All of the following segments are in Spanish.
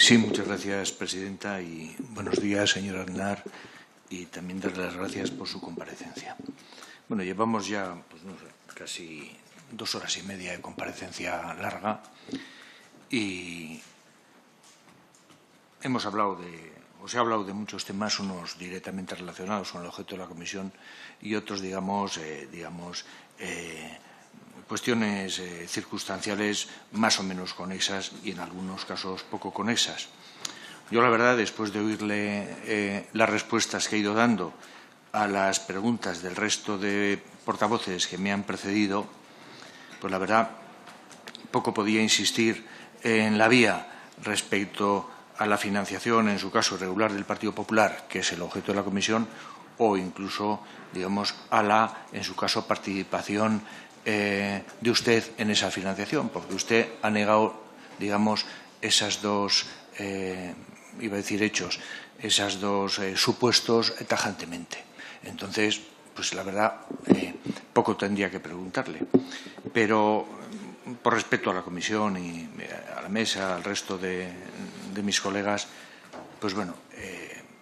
Sí, muchas gracias, presidenta, y buenos días, señor Aznar, y también darle las gracias por su comparecencia. Bueno, llevamos ya casi 2 horas y media de comparecencia larga y se ha hablado de muchos temas, unos directamente relacionados con el objeto de la comisión y otros, cuestiones circunstanciales más o menos conexas y en algunos casos poco conexas. Yo, la verdad, después de oírle las respuestas que ha ido dando a las preguntas del resto de portavoces que me han precedido, pues la verdad, poco podía insistir en la vía respecto a la financiación, en su caso irregular, del Partido Popular, que es el objeto de la comisión, o incluso, a la, en su caso, participación de usted en esa financiación, porque usted ha negado, esas dos, hechos, esos dos supuestos tajantemente. Entonces, pues la verdad, poco tendría que preguntarle. Pero, por respeto a la comisión y a la mesa, al resto de mis colegas, pues bueno,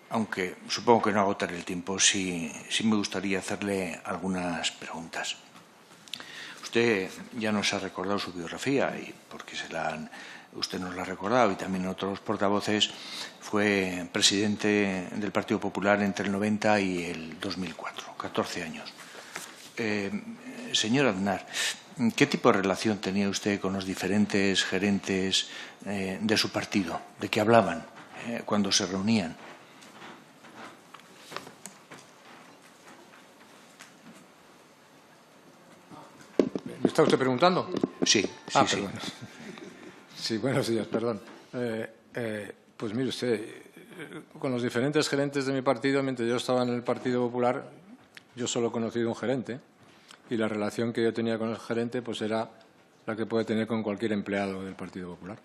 aunque supongo que no agotaré el tiempo, sí me gustaría hacerle algunas preguntas. Usted ya nos ha recordado su biografía, y porque usted nos la ha recordado, y también otros portavoces, fue presidente del Partido Popular entre el 90 y el 2004, 14 años. Señor Aznar, ¿qué tipo de relación tenía usted con los diferentes gerentes de su partido? ¿De qué hablaban cuando se reunían? ¿Me está usted preguntando? Sí. Perdón. Sí, buenos días, perdón. Pues mire usted, con los diferentes gerentes de mi partido, mientras yo estaba en el Partido Popular, yo solo he conocido un gerente, y la relación que yo tenía con el gerente pues era la que puede tener con cualquier empleado del Partido Popular.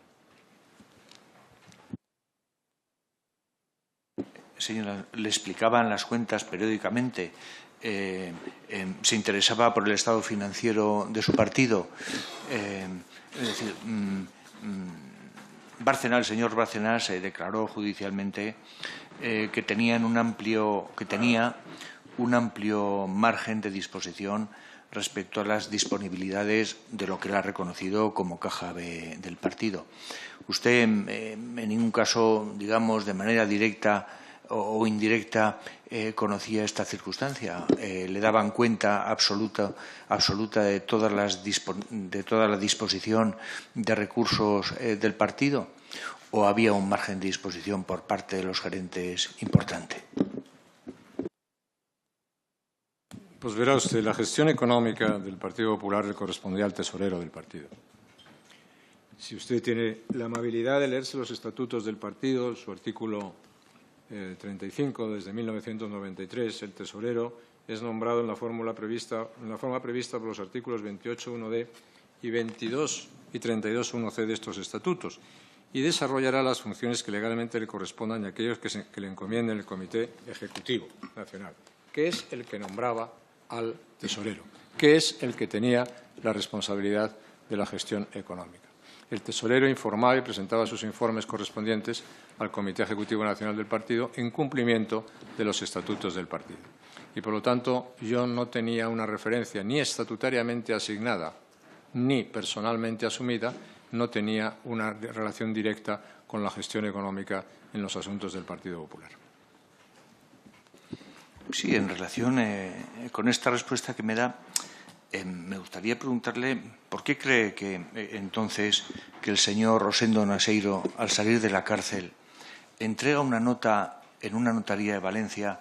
Señora, ¿le explicaban las cuentas periódicamente? ¿Se interesaba por el estado financiero de su partido? Es decir, el señor Bárcenas se declaró judicialmente que tenía un amplio margen de disposición respecto a las disponibilidades de lo que él ha reconocido como caja B del partido. Usted en ningún caso, de manera directa o indirecta, conocía esta circunstancia. ¿Le daban cuenta absoluta de toda la disposición de recursos del partido? ¿O había un margen de disposición por parte de los gerentes importante? Pues verá usted, la gestión económica del Partido Popular le correspondía al tesorero del partido. Si usted tiene la amabilidad de leerse los estatutos del partido, su artículo 35, desde 1993, el tesorero es nombrado en la forma prevista por los artículos 28.1d y 22 y 32.1c de estos estatutos, y desarrollará las funciones que legalmente le correspondan y aquellos que le encomienden el Comité Ejecutivo Nacional, que es el que nombraba al tesorero, que es el que tenía la responsabilidad de la gestión económica. El tesorero informaba y presentaba sus informes correspondientes al Comité Ejecutivo Nacional del Partido en cumplimiento de los estatutos del partido. Y, por lo tanto, yo no tenía una referencia ni estatutariamente asignada ni personalmente asumida, no tenía una relación directa con la gestión económica en los asuntos del Partido Popular. Sí, en relación con esta respuesta que me da, me gustaría preguntarle por qué cree que entonces que el señor Rosendo Naseiro, al salir de la cárcel, entrega una nota en una notaría de Valencia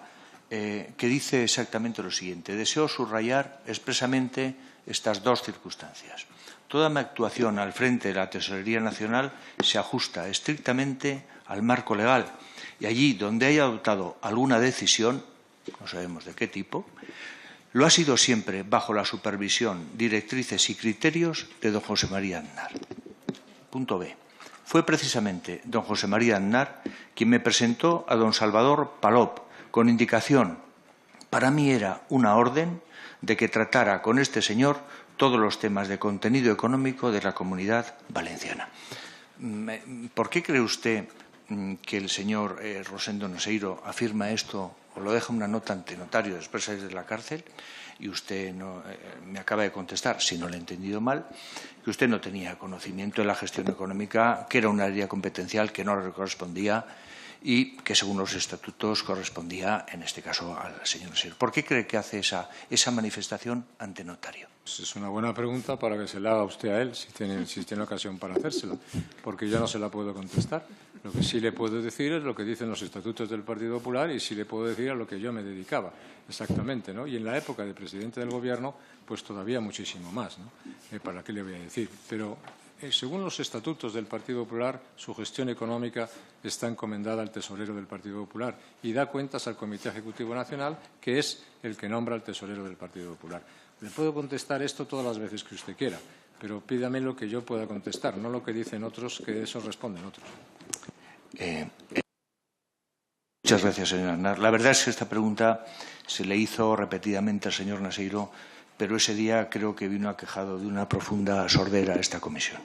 que dice exactamente lo siguiente: deseo subrayar expresamente estas dos circunstancias. Toda mi actuación al frente de la Tesorería Nacional se ajusta estrictamente al marco legal, y allí donde haya adoptado alguna decisión, no sabemos de qué tipo, lo ha sido siempre bajo la supervisión, directrices y criterios de don José María Aznar. Punto B. Fue precisamente don José María Aznar quien me presentó a don Salvador Palop con indicación, para mí era una orden, de que tratara con este señor todos los temas de contenido económico de la Comunidad Valenciana. ¿Por qué cree usted, que el señor Rosendo Naseiro afirma esto o lo deja una nota ante notario después de salir de la cárcel, y usted me acaba de contestar, si no lo he entendido mal, que usted no tenía conocimiento de la gestión económica, que era un área competencial que no le correspondía y que, según los estatutos, correspondía, en este caso, al señor Naseiro. ¿Por qué cree que hace esa manifestación ante notario? Pues es una buena pregunta para que se la haga usted a él, si tiene ocasión para hacérsela, porque yo no se la puedo contestar. Lo que sí le puedo decir es lo que dicen los estatutos del Partido Popular y sí le puedo decir a lo que yo me dedicaba exactamente, ¿no? Y en la época de presidente del Gobierno, pues todavía muchísimo más, ¿no? ¿Para qué le voy a decir? Pero según los estatutos del Partido Popular, su gestión económica está encomendada al tesorero del Partido Popular y da cuentas al Comité Ejecutivo Nacional, que es el que nombra al tesorero del Partido Popular. Le puedo contestar esto todas las veces que usted quiera, pero pídame lo que yo pueda contestar, no lo que dicen otros, que eso responden otros. Muchas gracias, señor Aznar. La verdad es que esta pregunta se le hizo repetidamente al señor Naseiro, pero ese día creo que vino aquejado de una profunda sordera a esta comisión.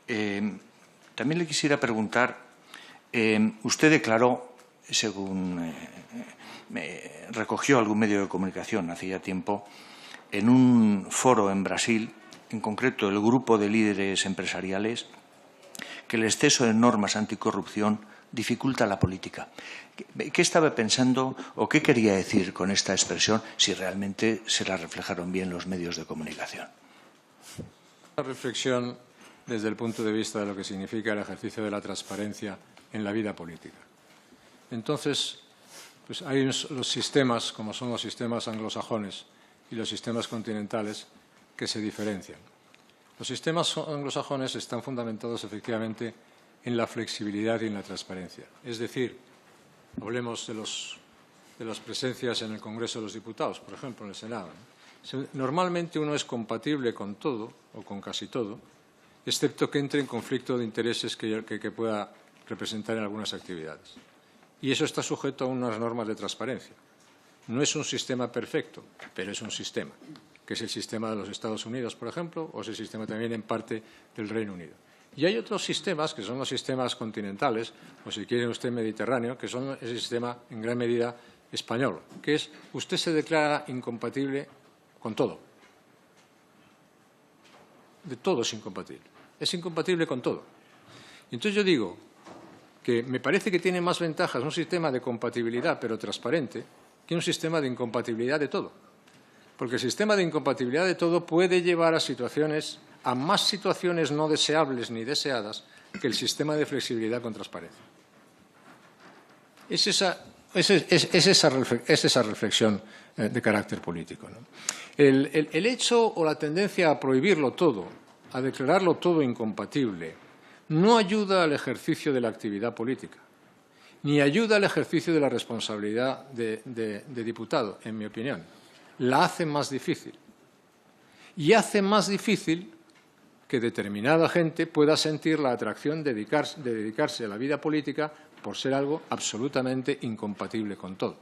También le quisiera preguntar, usted declaró, según recogió algún medio de comunicación hace ya tiempo, en un foro en Brasil, en concreto el grupo de líderes empresariales, que el exceso de normas anticorrupción dificulta la política. ¿Qué estaba pensando o qué quería decir con esta expresión, si realmente se la reflejaron bien los medios de comunicación? Una reflexión desde el punto de vista de lo que significa el ejercicio de la transparencia en la vida política. Entonces, pues hay los sistemas, como son los sistemas anglosajones y los sistemas continentales, que se diferencian. Los sistemas anglosajones están fundamentados efectivamente en la flexibilidad y en la transparencia. Es decir, hablemos de las presencias en el Congreso de los Diputados, por ejemplo, en el Senado, ¿no? Normalmente uno es compatible con todo o con casi todo, excepto que entre en conflicto de intereses que pueda representar en algunas actividades. Y eso está sujeto a unas normas de transparencia. No es un sistema perfecto, pero es un sistema, que es el sistema de los Estados Unidos, por ejemplo, o es el sistema también en parte del Reino Unido. Y hay otros sistemas, que son los sistemas continentales, o si quiere usted mediterráneo, que son ese sistema en gran medida español, que es usted se declara incompatible con todo. De todo es incompatible. Es incompatible con todo. Entonces yo digo que me parece que tiene más ventajas un sistema de compatibilidad, pero transparente, que un sistema de incompatibilidad de todo. Porque el sistema de incompatibilidad de todo puede llevar a más situaciones no deseables ni deseadas que el sistema de flexibilidad con transparencia. Es esa reflexión de carácter político, ¿no? El hecho o la tendencia a prohibirlo todo, a declararlo todo incompatible, no ayuda al ejercicio de la actividad política, ni ayuda al ejercicio de la responsabilidad de diputado, en mi opinión. La hace más difícil. Y hace más difícil que determinada gente pueda sentir la atracción de dedicarse a la vida política por ser algo absolutamente incompatible con todo.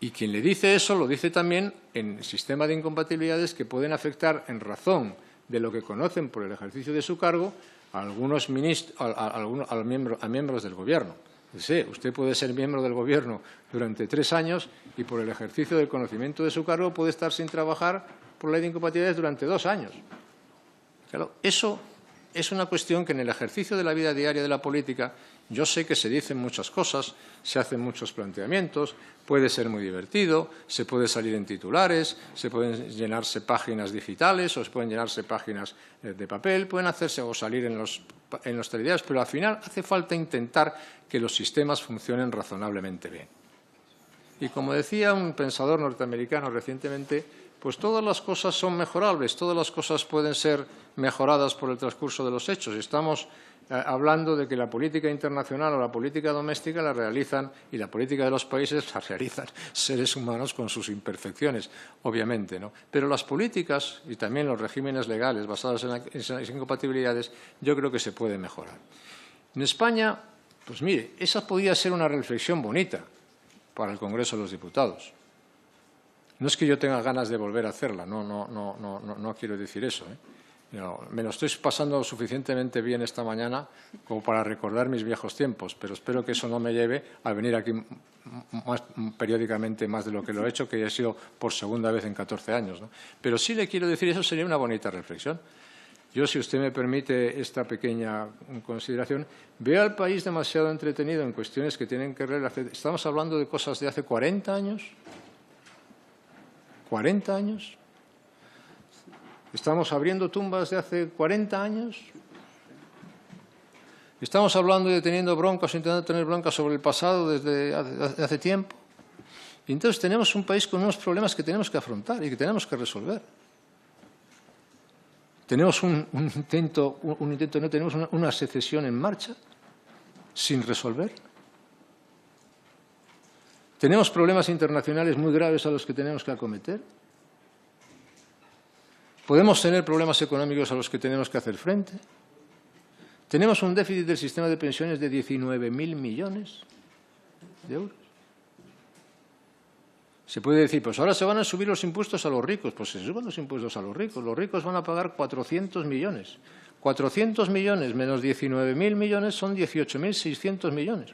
Y quien le dice eso lo dice también en el sistema de incompatibilidades que pueden afectar, en razón de lo que conocen por el ejercicio de su cargo, a algunos miembros del Gobierno. Sí, usted puede ser miembro del Gobierno durante 3 años y por el ejercicio del conocimiento de su cargo puede estar sin trabajar por ley de incompatibilidades durante 2 años. Claro, eso es una cuestión que en el ejercicio de la vida diaria de la política yo sé que se dicen muchas cosas, se hacen muchos planteamientos, puede ser muy divertido, se puede salir en titulares, se pueden llenarse páginas digitales o se pueden llenarse páginas de papel, pueden hacerse o salir en los telediarios, pero al final hace falta intentar que los sistemas funcionen razonablemente bien. Y como decía un pensador norteamericano recientemente, pues todas las cosas son mejorables, todas las cosas pueden ser mejoradas por el transcurso de los hechos. Estamos hablando de que la política internacional o la política doméstica la realizan, y la política de los países la realizan seres humanos con sus imperfecciones, obviamente, ¿no? Pero las políticas y también los regímenes legales basados en las incompatibilidades, yo creo que se puede mejorar. En España, pues mire, esa podría ser una reflexión bonita para el Congreso de los Diputados. No es que yo tenga ganas de volver a hacerla, no quiero decir eso, Me lo estoy pasando suficientemente bien esta mañana como para recordar mis viejos tiempos, pero espero que eso no me lleve a venir aquí periódicamente más de lo que lo he hecho, que ya he sido por segunda vez en 14 años, ¿no? Pero sí le quiero decir, eso sería una bonita reflexión. Yo, si usted me permite esta pequeña consideración, veo al país demasiado entretenido en cuestiones que tienen que ver. Estamos hablando de cosas de hace 40 años. 40 años. Estamos abriendo tumbas de hace 40 años. Estamos hablando de teniendo broncas, intentando tener broncas sobre el pasado desde hace tiempo. Y entonces tenemos un país con unos problemas que tenemos que afrontar y que tenemos que resolver. Tenemos un intento, no tenemos una secesión en marcha sin resolver. Tenemos problemas internacionales muy graves a los que tenemos que acometer. Podemos tener problemas económicos a los que tenemos que hacer frente. Tenemos un déficit del sistema de pensiones de 19.000 millones de euros. Se puede decir, pues ahora se van a subir los impuestos a los ricos. Pues se suban los impuestos a los ricos. Los ricos van a pagar 400 millones. 400 millones menos 19.000 millones son 18.600 millones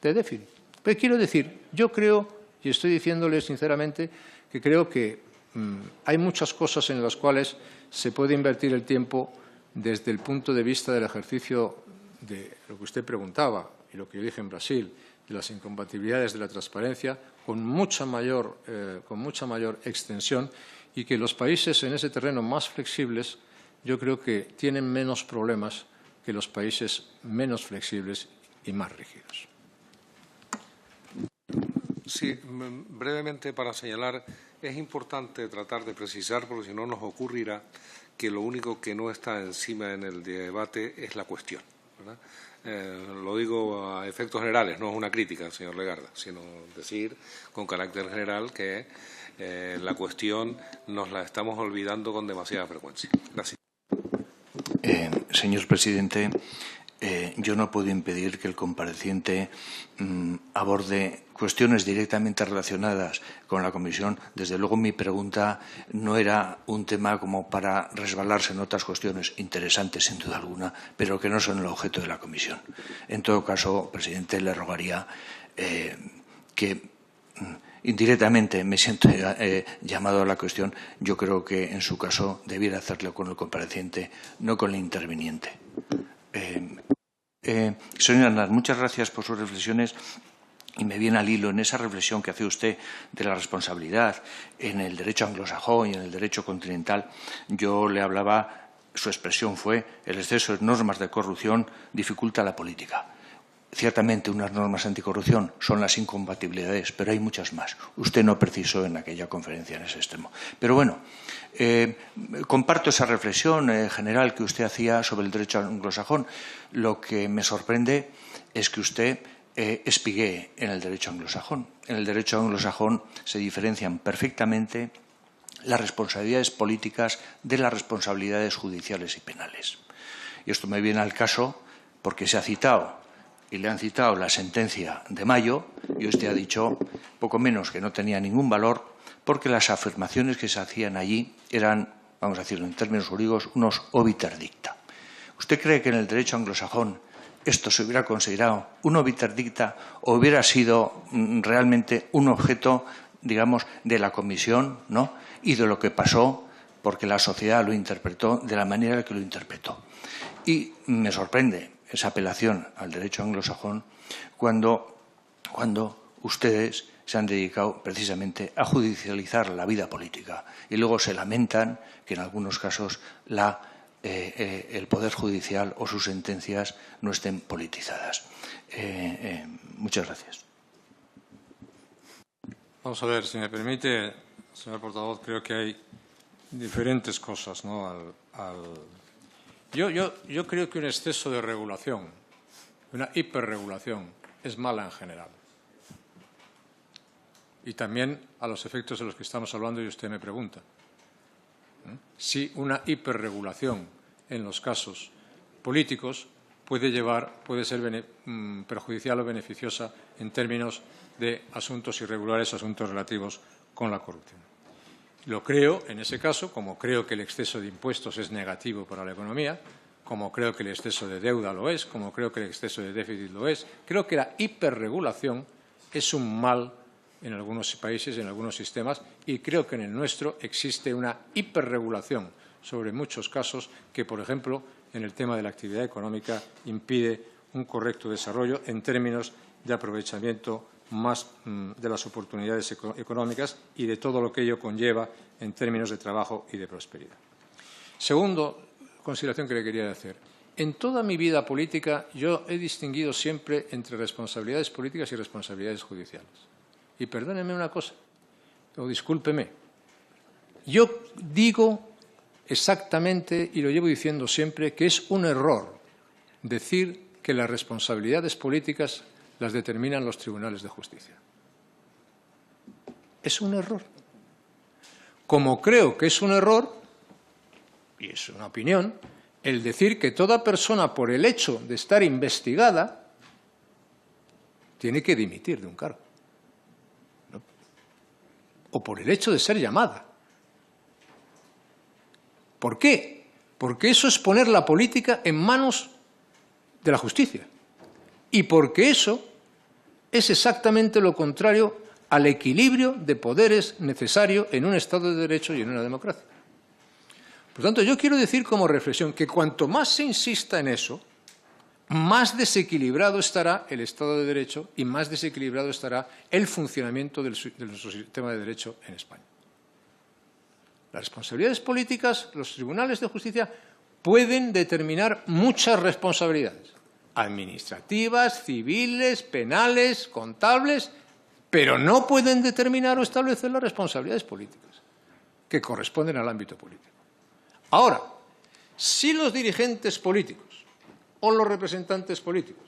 de déficit. Pero quiero decir, yo creo, y estoy diciéndole sinceramente, que creo que hay muchas cosas en las cuales se puede invertir el tiempo desde el punto de vista del ejercicio de lo que usted preguntaba y lo que yo dije en Brasil, de las incompatibilidades de la transparencia, con mucha mayor extensión, y que los países en ese terreno más flexibles yo creo que tienen menos problemas que los países menos flexibles y más rígidos. Sí, brevemente para señalar, es importante tratar de precisar, porque si no nos ocurrirá que lo único que no está encima en el debate es la cuestión, ¿verdad? Lo digo a efectos generales, no es una crítica, señor Legarda, sino decir con carácter general que la cuestión nos la estamos olvidando con demasiada frecuencia. Gracias. Señor presidente, yo no puedo impedir que el compareciente aborde cuestiones directamente relacionadas con la comisión. Desde luego, mi pregunta no era un tema como para resbalarse en otras cuestiones interesantes, sin duda alguna, pero que no son el objeto de la comisión. En todo caso, presidente, le rogaría que indirectamente me siento llamado a la cuestión. Yo creo que, en su caso, debiera hacerlo con el compareciente, no con el interviniente. Señor Aznar, muchas gracias por sus reflexiones, y me viene al hilo en esa reflexión que hace usted de la responsabilidad en el derecho anglosajón y en el derecho continental. Yo le hablaba, su expresión fue: el exceso de normas de corrupción dificulta la política. Ciertamente, unas normas anticorrupción son las incompatibilidades, pero hay muchas más. Usted no precisó en aquella conferencia en ese extremo. Pero bueno, comparto esa reflexión general que usted hacía sobre el derecho anglosajón. Lo que me sorprende es que usted espiguee en el derecho anglosajón. En el derecho anglosajón se diferencian perfectamente las responsabilidades políticas de las responsabilidades judiciales y penales. Y esto me viene al caso porque se ha citado, y le han citado la sentencia de mayo, y usted ha dicho poco menos que no tenía ningún valor, porque las afirmaciones que se hacían allí eran, vamos a decirlo en términos jurídicos, unos obiter dicta. ¿Usted cree que en el derecho anglosajón esto se hubiera considerado un obiter dicta o hubiera sido realmente un objeto, digamos, de la comisión, ¿no?, y de lo que pasó, porque la sociedad lo interpretó de la manera que lo interpretó? Y me sorprende esa apelación al derecho anglosajón cuando ustedes se han dedicado precisamente a judicializar la vida política y luego se lamentan que en algunos casos el Poder Judicial o sus sentencias no estén politizadas. Muchas gracias. Vamos a ver, si me permite, señor portavoz, creo que hay diferentes cosas, ¿no? Yo creo que un exceso de regulación, una hiperregulación, es mala en general. Y también a los efectos de los que estamos hablando, y usted me pregunta. Si una hiperregulación en los casos políticos puede ser perjudicial o beneficiosa en términos de asuntos irregulares, asuntos relativos con la corrupción. Lo creo en ese caso, como creo que el exceso de impuestos es negativo para la economía, como creo que el exceso de deuda lo es, como creo que el exceso de déficit lo es. Creo que la hiperregulación es un mal en algunos países, en algunos sistemas, y creo que en el nuestro existe una hiperregulación sobre muchos casos que, por ejemplo, en el tema de la actividad económica impide un correcto desarrollo en términos de aprovechamiento más de las oportunidades económicas y de todo lo que ello conlleva en términos de trabajo y de prosperidad. Segundo consideración que le quería hacer. En toda mi vida política yo he distinguido siempre entre responsabilidades políticas y responsabilidades judiciales. Y perdónenme una cosa, o discúlpeme, yo digo exactamente, y lo llevo diciendo siempre, que es un error decir que las responsabilidades políticas las determinan los tribunales de justicia. Es un error. Como creo que es un error, y es una opinión, el decir que toda persona, por el hecho de estar investigada, tiene que dimitir de un cargo. ¿No? O por el hecho de ser llamada. ¿Por qué? Porque eso es poner la política en manos de la justicia. Y porque eso es exactamente lo contrario al equilibrio de poderes necesario en un Estado de Derecho y en una democracia. Por tanto, yo quiero decir como reflexión que cuanto más se insista en eso, más desequilibrado estará el Estado de Derecho y más desequilibrado estará el funcionamiento de nuestro sistema de derecho en España. Las responsabilidades políticas, los tribunales de justicia pueden determinar muchas responsabilidades, administrativas, civiles, penales, contables, pero no pueden determinar o establecer las responsabilidades políticas que corresponden al ámbito político. Ahora, si los dirigentes políticos o los representantes políticos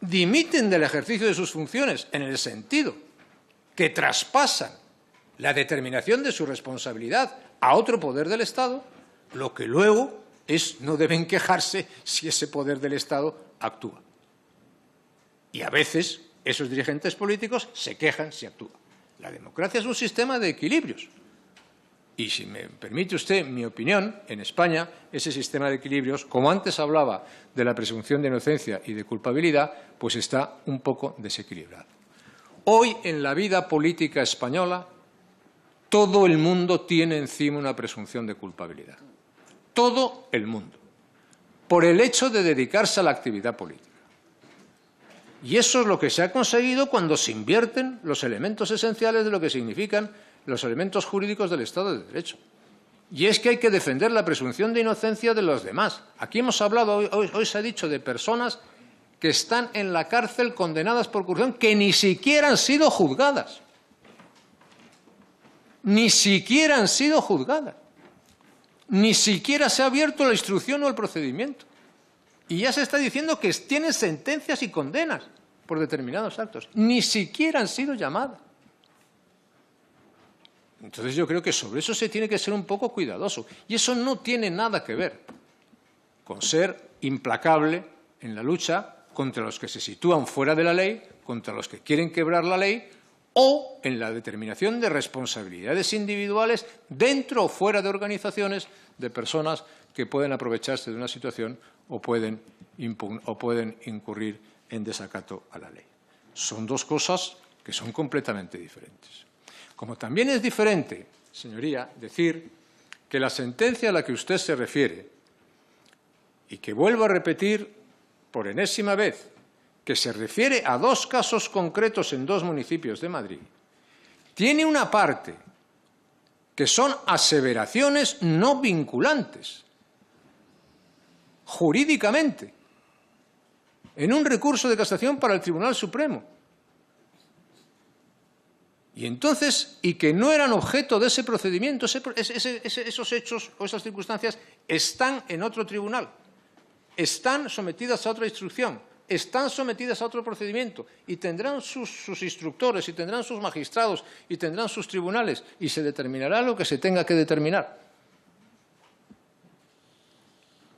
dimiten del ejercicio de sus funciones en el sentido que traspasan la determinación de su responsabilidad a otro poder del Estado, lo que luego no deben quejarse si ese poder del Estado actúa. Y a veces esos dirigentes políticos se quejan si actúa. La democracia es un sistema de equilibrios. Y si me permite usted mi opinión, en España ese sistema de equilibrios, como antes hablaba de la presunción de inocencia y de culpabilidad, pues está un poco desequilibrado. Hoy en la vida política española todo el mundo tiene encima una presunción de culpabilidad. Todo el mundo. Por el hecho de dedicarse a la actividad política. Y eso es lo que se ha conseguido cuando se invierten los elementos esenciales de lo que significan los elementos jurídicos del Estado de Derecho. Y es que hay que defender la presunción de inocencia de los demás. Aquí hemos hablado, hoy se ha dicho de personas que están en la cárcel condenadas por corrupción que ni siquiera han sido juzgadas. Ni siquiera han sido juzgadas. Ni siquiera se ha abierto la instrucción o el procedimiento. Y ya se está diciendo que tienen sentencias y condenas por determinados actos. Ni siquiera han sido llamadas. Entonces yo creo que sobre eso se tiene que ser un poco cuidadoso. Y eso no tiene nada que ver con ser implacable en la lucha contra los que se sitúan fuera de la ley, contra los que quieren quebrar la ley, o en la determinación de responsabilidades individuales dentro o fuera de organizaciones de personas que pueden aprovecharse de una situación o pueden incurrir en desacato a la ley. Son dos cosas que son completamente diferentes. Como también es diferente, señoría, decir que la sentencia a la que usted se refiere, y que vuelvo a repetir por enésima vez, que se refiere a dos casos concretos en dos municipios de Madrid, tiene una parte que son aseveraciones no vinculantes, jurídicamente, en un recurso de casación para el Tribunal Supremo. Y entonces, y que no eran objeto de ese procedimiento, esos hechos o esas circunstancias están en otro tribunal, están sometidas a otra instrucción, están sometidas a otro procedimiento y tendrán sus instructores y tendrán sus magistrados y tendrán sus tribunales y se determinará lo que se tenga que determinar.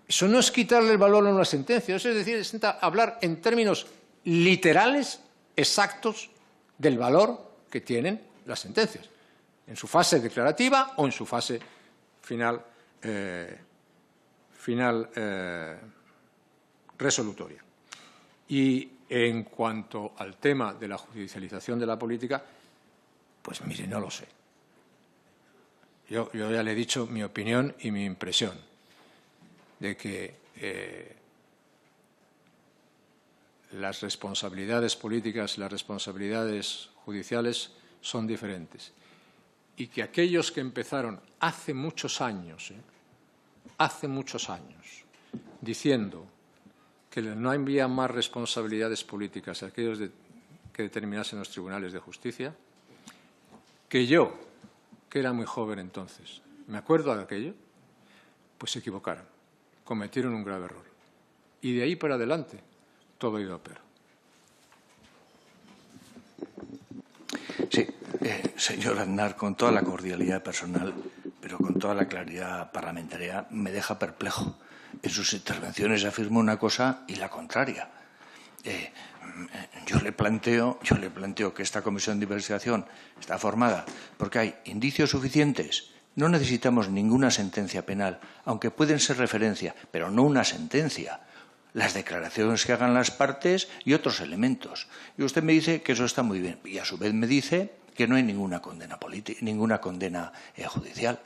Eso no es quitarle el valor a una sentencia, eso es decir, es hablar en términos literales, exactos, del valor que tienen las sentencias. en su fase declarativa o en su fase final, resolutoria. Y en cuanto al tema de la judicialización de la política, pues mire, no lo sé. Yo ya le he dicho mi opinión y mi impresión de que las responsabilidades políticas y las responsabilidades judiciales son diferentes. Y que aquellos que empezaron hace muchos años, diciendo que no había más responsabilidades políticas aquellos que determinasen los tribunales de justicia, que yo, que era muy joven entonces, me acuerdo de aquello, pues se equivocaron, cometieron un grave error. Y de ahí para adelante todo ha ido a peor. Sí, señor Aznar, con toda la cordialidad personal, pero con toda la claridad parlamentaria, me deja perplejo. En sus intervenciones afirma una cosa y la contraria. Yo le planteo que esta comisión de investigación está formada porque hay indicios suficientes. No necesitamos ninguna sentencia penal, aunque pueden ser referencia, pero no una sentencia. Las declaraciones que hagan las partes y otros elementos. Y usted me dice que eso está muy bien. Y a su vez me dice que no hay ninguna condena política, ninguna condena judicial.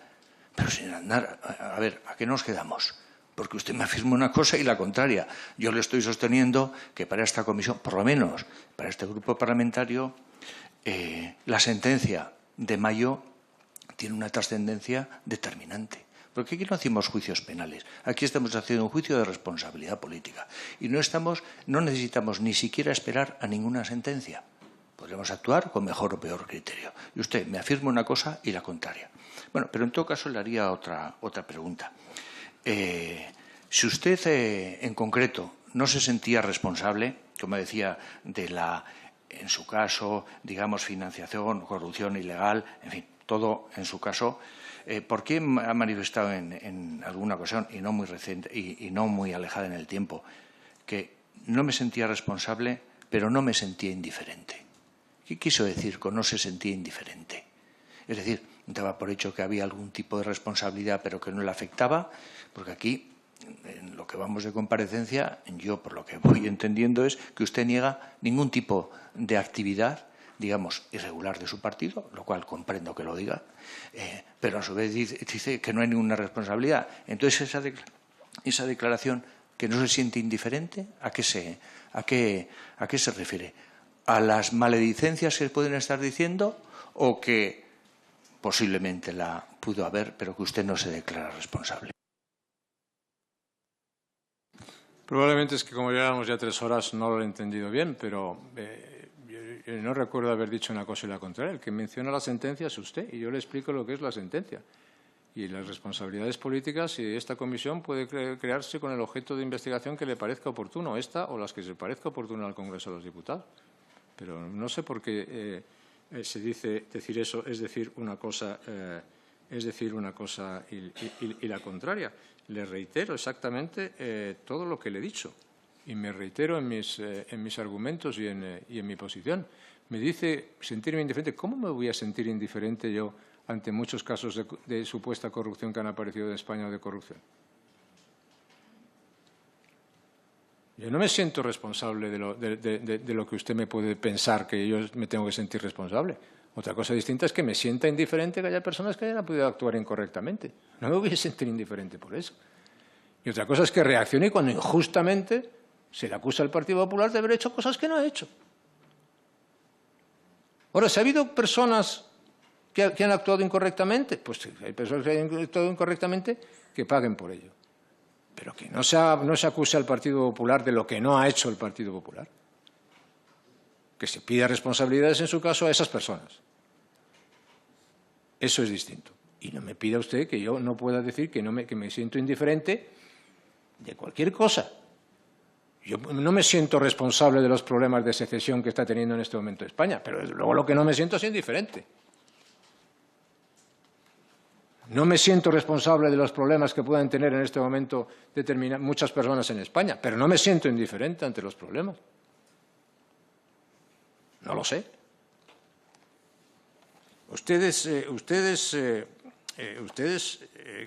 Pero, señor Aznar, a ver, ¿a qué nos quedamos? Porque usted me afirma una cosa y la contraria. Yo le estoy sosteniendo que para esta comisión, por lo menos para este grupo parlamentario, la sentencia de mayo tiene una trascendencia determinante. Porque aquí no hacemos juicios penales. Aquí estamos haciendo un juicio de responsabilidad política. Y no necesitamos ni siquiera esperar a ninguna sentencia. Podremos actuar con mejor o peor criterio. Y usted me afirma una cosa y la contraria. Bueno, pero en todo caso le haría otra pregunta. Si usted en concreto no se sentía responsable, como decía, en su caso, digamos, financiación, corrupción ilegal, en fin, todo en su caso, ¿por qué ha manifestado en alguna ocasión, y no muy reciente y no muy alejada en el tiempo, que no me sentía responsable, pero no me sentía indiferente? ¿Qué quiso decir con no se sentía indiferente? Es decir, daba por hecho que había algún tipo de responsabilidad, pero que no le afectaba, porque aquí, en lo que vamos de comparecencia, yo por lo que voy entendiendo es que usted niega ningún tipo de actividad, digamos, irregular de su partido, lo cual comprendo que lo diga, pero a su vez dice que no hay ninguna responsabilidad. Entonces, esa declaración, que no se siente indiferente, ¿a qué se refiere? ¿A las maledicencias que pueden estar diciendo o que posiblemente la pudo haber, pero que usted no se declara responsable? Probablemente es que, como llevamos ya 3 horas, no lo he entendido bien, pero yo no recuerdo haber dicho una cosa y la contraria. El que menciona la sentencia es usted, y yo le explico lo que es la sentencia. Y las responsabilidades políticas, y esta comisión puede crearse con el objeto de investigación que le parezca oportuno, esta o las que se parezca oportuno al Congreso de los Diputados. Pero no sé por qué se dice decir eso, es decir una cosa y la contraria. Le reitero exactamente todo lo que le he dicho y me reitero en mis argumentos y en mi posición. Me dice sentirme indiferente. ¿Cómo me voy a sentir indiferente yo ante muchos casos de supuesta corrupción que han aparecido en España o de corrupción? Yo no me siento responsable de lo que usted me puede pensar que yo me tengo que sentir responsable. Otra cosa distinta es que me sienta indiferente que haya personas que hayan podido actuar incorrectamente. No me voy a sentir indiferente por eso. Y otra cosa es que reaccione cuando injustamente se le acusa al Partido Popular de haber hecho cosas que no ha hecho. Ahora, si ha habido personas que han actuado incorrectamente, pues hay personas que han actuado incorrectamente que paguen por ello. Pero que no se acuse al Partido Popular de lo que no ha hecho el Partido Popular. Que se pida responsabilidades, en su caso, a esas personas. Eso es distinto. Y no me pida usted que yo no pueda decir que me siento indiferente de cualquier cosa. Yo no me siento responsable de los problemas de secesión que está teniendo en este momento España, pero desde luego lo que no me siento es indiferente. No me siento responsable de los problemas que puedan tener en este momento muchas personas en España, pero no me siento indiferente ante los problemas. No lo sé. Ustedes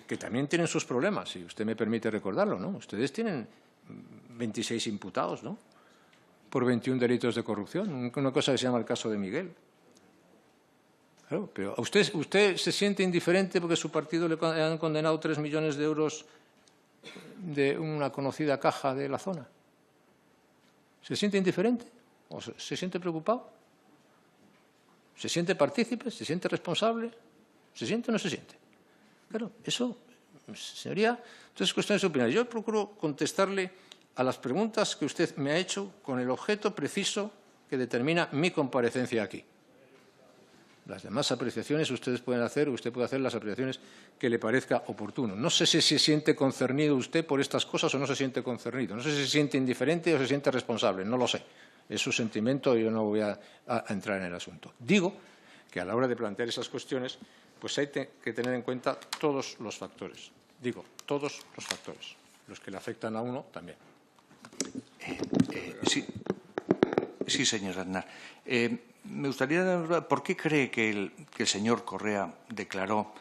que también tienen sus problemas, si usted me permite recordarlo, ¿no? Ustedes tienen 26 imputados, ¿no?, por 21 delitos de corrupción, una cosa que se llama el caso de Miguel. Claro, pero ¿usted se siente indiferente porque su partido le han condenado 3 millones de euros de una conocida caja de la zona? ¿Se siente indiferente? ¿O se siente preocupado? ¿Se siente partícipe? ¿Se siente responsable? ¿Se siente o no se siente? Claro, eso, señoría, entonces es cuestión de su opinión. Yo procuro contestarle a las preguntas que usted me ha hecho con el objeto preciso que determina mi comparecencia aquí. Las demás apreciaciones usted puede hacer las apreciaciones que le parezca oportuno. No sé si se siente concernido usted por estas cosas o no se siente concernido. No sé si se siente indiferente o se siente responsable. No lo sé. Es su sentimiento y yo no voy a entrar en el asunto. Digo que a la hora de plantear esas cuestiones, pues hay que tener en cuenta todos los factores. Digo, todos los factores. Los que le afectan a uno también. Sí, señor Aznar. Me gustaría, ¿por qué cree que el señor Correa declaró,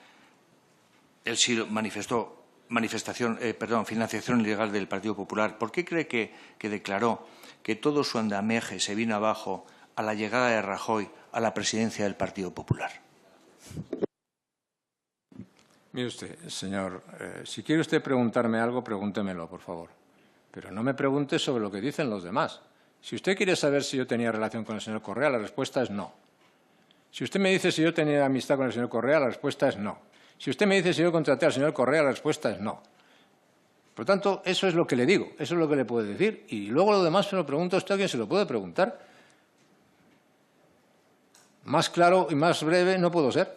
él sí manifestó financiación ilegal del Partido Popular? ¿Por qué cree que declaró que todo su andamiaje se vino abajo a la llegada de Rajoy a la presidencia del Partido Popular? Mire usted, señor, si quiere usted preguntarme algo, pregúntemelo, por favor. Pero no me pregunte sobre lo que dicen los demás. Si usted quiere saber si yo tenía relación con el señor Correa, la respuesta es no. Si usted me dice si yo tenía amistad con el señor Correa, la respuesta es no. Si usted me dice si yo contraté al señor Correa, la respuesta es no. Por lo tanto, eso es lo que le digo, eso es lo que le puedo decir. Y luego lo demás se lo pregunta usted a quien se lo puede preguntar. Más claro y más breve no puedo ser.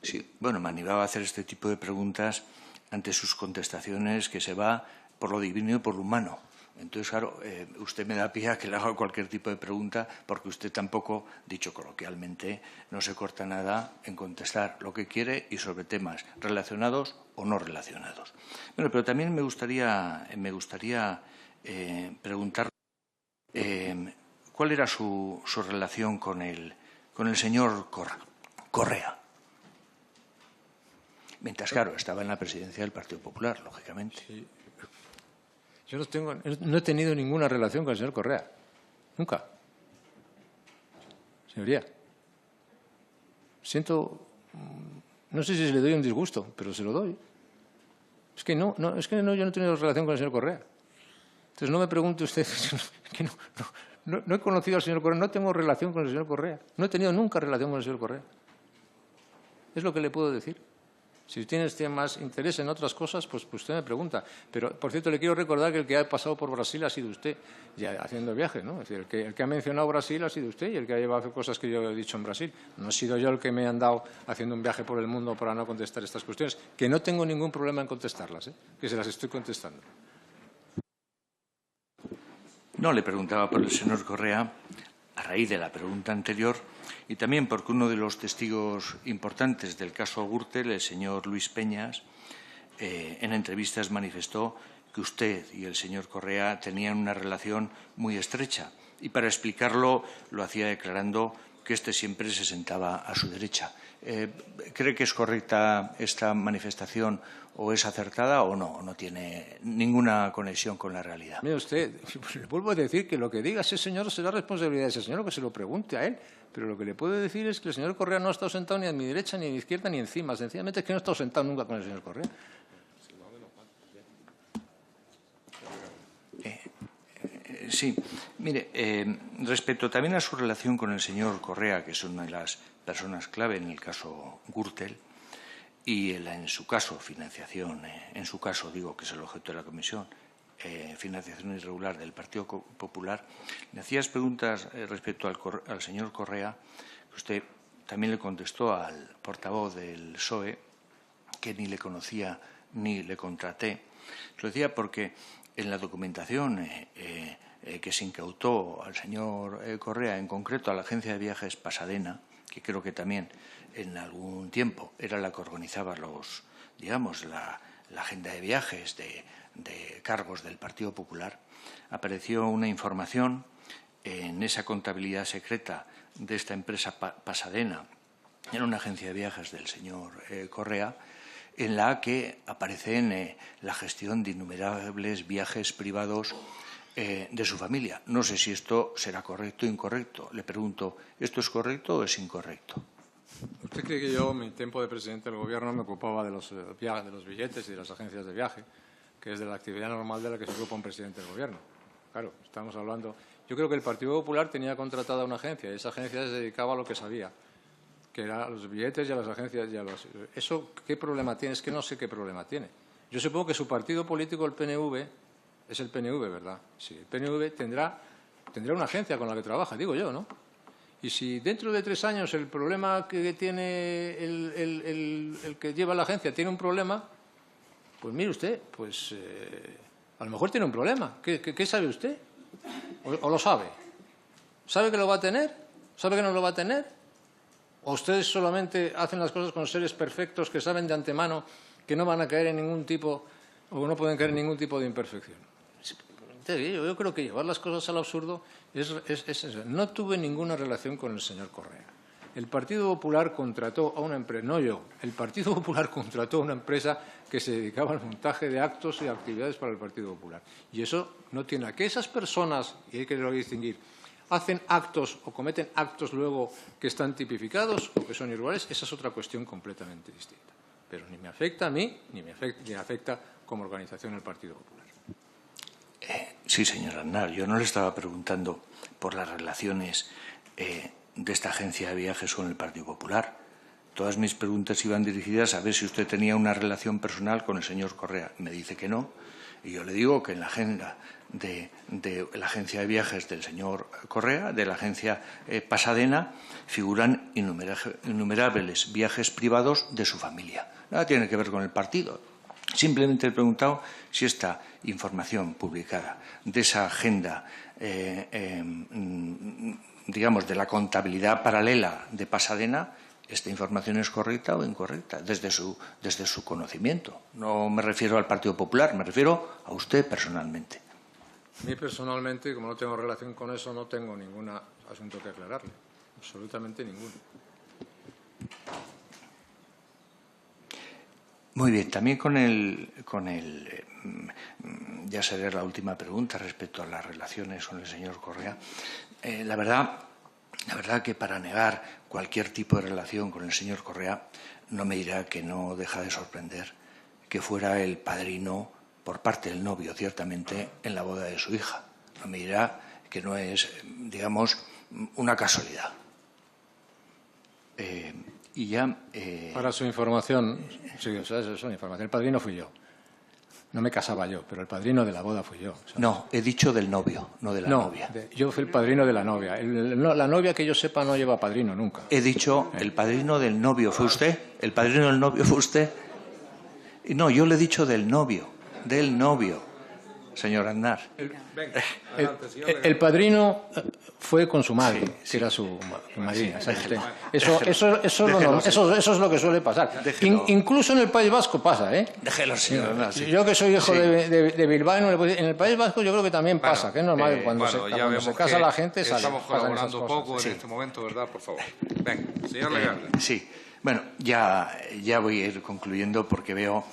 Sí, bueno, me animaba a hacer este tipo de preguntas ante sus contestaciones que se va por lo divino y por lo humano. Entonces, claro, usted me da pie a que le haga cualquier tipo de pregunta porque usted tampoco, dicho coloquialmente, no se corta nada en contestar lo que quiere y sobre temas relacionados o no relacionados. Bueno, pero también me gustaría preguntar cuál era su relación con el señor Correa. Mientras, claro, estaba en la presidencia del Partido Popular, lógicamente. Sí. Yo no he tenido ninguna relación con el señor Correa. Nunca. Señoría. No sé si le doy un disgusto, pero se lo doy. Es que yo no he tenido relación con el señor Correa. Entonces no me pregunte usted, que no he conocido al señor Correa, no tengo relación con el señor Correa. No he tenido nunca relación con el señor Correa. Es lo que le puedo decir. Si tiene más interés en otras cosas, pues usted me pregunta. Pero, por cierto, le quiero recordar que el que ha pasado por Brasil ha sido usted, ya haciendo viaje, ¿no? Es decir, el que ha mencionado Brasil ha sido usted y el que ha llevado cosas que yo he dicho en Brasil. No he sido yo el que me he andado haciendo un viaje por el mundo para no contestar estas cuestiones, que no tengo ningún problema en contestarlas, que se las estoy contestando. No, le preguntaba por el señor Correa a raíz de la pregunta anterior y también porque uno de los testigos importantes del caso Gürtel, el señor Luis Peñas, en entrevistas manifestó que usted y el señor Correa tenían una relación muy estrecha y para explicarlo lo hacía declarando que éste siempre se sentaba a su derecha. ¿Cree que es correcta esta manifestación o es acertada o no? ¿No tiene ninguna conexión con la realidad? Mire usted, le vuelvo a decir que lo que diga ese señor será responsabilidad de ese señor, que se lo pregunte a él. Pero lo que le puedo decir es que el señor Correa no ha estado sentado ni a mi derecha, ni a mi izquierda, ni encima. Sencillamente es que no ha estado sentado nunca con el señor Correa. Sí, mire, respecto también a su relación con el señor Correa, que es una de las personas clave en el caso Gürtel, y en su caso, financiación, en su caso, digo, que es el objeto de la comisión, financiación irregular del Partido Popular, le hacías preguntas respecto al señor Correa, que usted también le contestó al portavoz del PSOE, que ni le conocía ni le contraté. Lo decía porque en la documentación que se incautó al señor Correa, en concreto a la agencia de viajes Pasadena, que creo que también en algún tiempo era la que organizaba la agenda de viajes de cargos del Partido Popular, apareció una información en esa contabilidad secreta de esta empresa Pasadena en una agencia de viajes del señor Correa, en la que aparecen la gestión de innumerables viajes privados de su familia. No sé si esto será correcto o incorrecto. Le pregunto, ¿esto es correcto o es incorrecto? ¿Usted cree que yo, en mi tiempo de presidente del Gobierno, me ocupaba de los billetes y de las agencias de viaje, que es de la actividad normal de la que se ocupa un presidente del Gobierno? Claro, estamos hablando... Yo creo que el Partido Popular tenía contratada una agencia y esa agencia se dedicaba a lo que sabía, que era a los billetes y a las agencias y a los... ¿Eso qué problema tiene? Es que no sé qué problema tiene. Yo supongo que su partido político, el PNV, es el PNV, ¿verdad? Sí, el PNV tendrá una agencia con la que trabaja, digo yo, ¿no? Y si dentro de 3 años el problema que tiene el que lleva la agencia tiene un problema, pues mire usted, pues a lo mejor tiene un problema. ¿Qué sabe usted? ¿O lo sabe? ¿Sabe que lo va a tener? ¿Sabe que no lo va a tener? ¿O ustedes solamente hacen las cosas con seres perfectos que saben de antemano que no van a caer en ningún tipo o no pueden caer en ningún tipo de imperfección? Yo creo que llevar las cosas al absurdo es eso. No tuve ninguna relación con el señor Correa. El Partido Popular contrató a una empresa, no yo, el Partido Popular contrató a una empresa que se dedicaba al montaje de actos y actividades para el Partido Popular. Y eso no tiene a que esas personas, y hay que distinguir, hacen actos o cometen actos luego que están tipificados o que son irregulares, esa es otra cuestión completamente distinta. Pero ni me afecta a mí, ni me afecta como organización el Partido Popular. Sí, señor Aznar, yo no le estaba preguntando por las relaciones de esta agencia de viajes con el Partido Popular. Todas mis preguntas iban dirigidas a ver si usted tenía una relación personal con el señor Correa. Me dice que no, y yo le digo que en la agenda de la agencia de viajes del señor Correa, de la agencia Pasadena, figuran innumerables viajes privados de su familia. Nada tiene que ver con el partido. Simplemente he preguntado si esta información publicada de esa agenda, digamos, de la contabilidad paralela de Pasadena, esta información es correcta o incorrecta, desde su conocimiento. No me refiero al Partido Popular, me refiero a usted personalmente. A mí personalmente, como no tengo relación con eso, no tengo ningún asunto que aclararle. Absolutamente ninguno. Muy bien, también con el ya será la última pregunta respecto a las relaciones con el señor Correa. La verdad que para negar cualquier tipo de relación con el señor Correa, no me dirá que no deja de sorprender que fuera el padrino por parte del novio, ciertamente, en la boda de su hija. No me dirá que no es, digamos, una casualidad. Y ya... Para su información, sí, o sea, eso es una información. El padrino fui yo. No me casaba yo, pero el padrino de la boda fui yo. O sea, no, he dicho del novio, no de la novia. Yo fui el padrino de la novia. La novia, que yo sepa, no lleva padrino nunca. He dicho, el padrino del novio fue usted. ¿El padrino del novio fue usted? No, yo le he dicho del novio, señor Aznar. El padrino fue con su madre, sí, que era su madrina. Sí, eso es lo que suele pasar. Incluso en el País Vasco pasa, ¿eh? Déjelo, señor Aznar. Sí. Yo que soy hijo de Bilbao, en el País Vasco yo creo que también pasa, que es normal que cuando se casa la gente estamos colaborando poco en este momento, ¿verdad? Por favor. Venga, señor Legarde. Sí. Bueno, ya voy a ir concluyendo porque veo,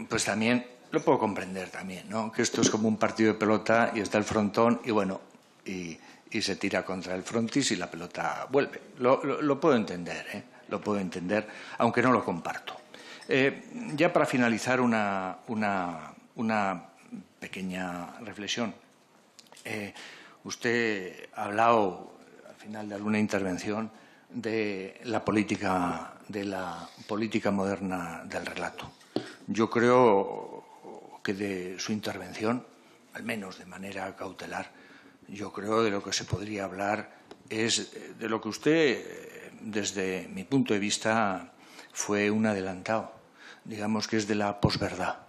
pues también, lo puedo comprender también, ¿no? Que esto es como un partido de pelota y está el frontón y bueno, y se tira contra el frontis y la pelota vuelve. Lo puedo entender, ¿eh? Lo puedo entender, aunque no lo comparto. Ya para finalizar una pequeña reflexión. Usted ha hablado al final de alguna intervención de la política moderna del relato. Yo creo que de su intervención, al menos de manera cautelar, yo creo de lo que se podría hablar es de lo que usted, desde mi punto de vista, fue un adelantado. Digamos que es de la posverdad.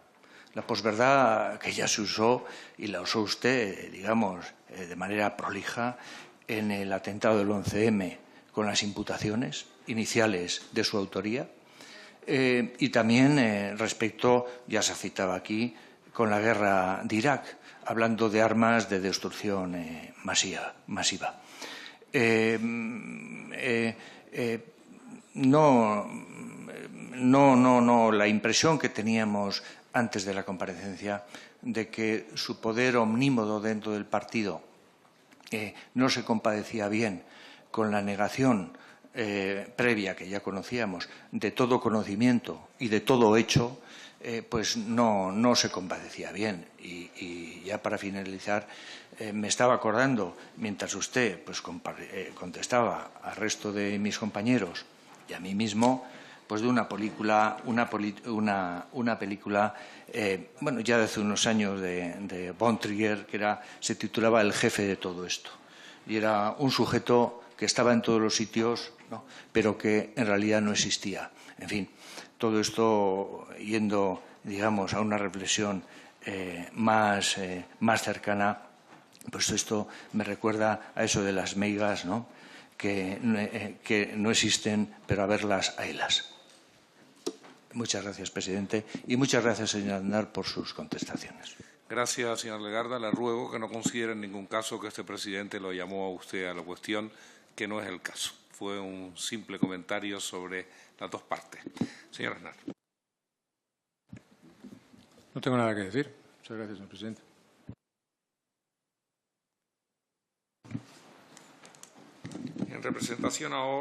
La posverdad que ya se usó y la usó usted, digamos, de manera prolija en el atentado del 11M, con las imputaciones iniciales de su autoría, y también respecto, ya se citaba aquí, con la guerra de Irak, hablando de armas de destrucción masiva. la impresión que teníamos antes de la comparecencia de que su poder omnímodo dentro del partido no se compadecía bien con la negación previa, que ya conocíamos, de todo conocimiento y de todo hecho, pues no se compadecía bien. Y ya para finalizar, me estaba acordando, mientras usted pues, contestaba al resto de mis compañeros y a mí mismo, pues de una película, bueno, ya de hace unos años de Von Trier, que se titulaba El jefe de todo esto. Y era un sujeto que estaba en todos los sitios, ¿no?, pero que en realidad no existía. En fin, todo esto yendo, digamos, a una reflexión más cercana, pues esto me recuerda a eso de las meigas, ¿no?, que no existen, pero a verlas, haylas. Muchas gracias, presidente, y muchas gracias, señor Aznar, por sus contestaciones. Gracias, señor Legarda. Le ruego que no considere en ningún caso que este presidente lo llamó a usted a la cuestión, que no es el caso. Fue un simple comentario sobre las dos partes. Señor Aznar. No tengo nada que decir. Muchas gracias, señor presidente. En representación ahora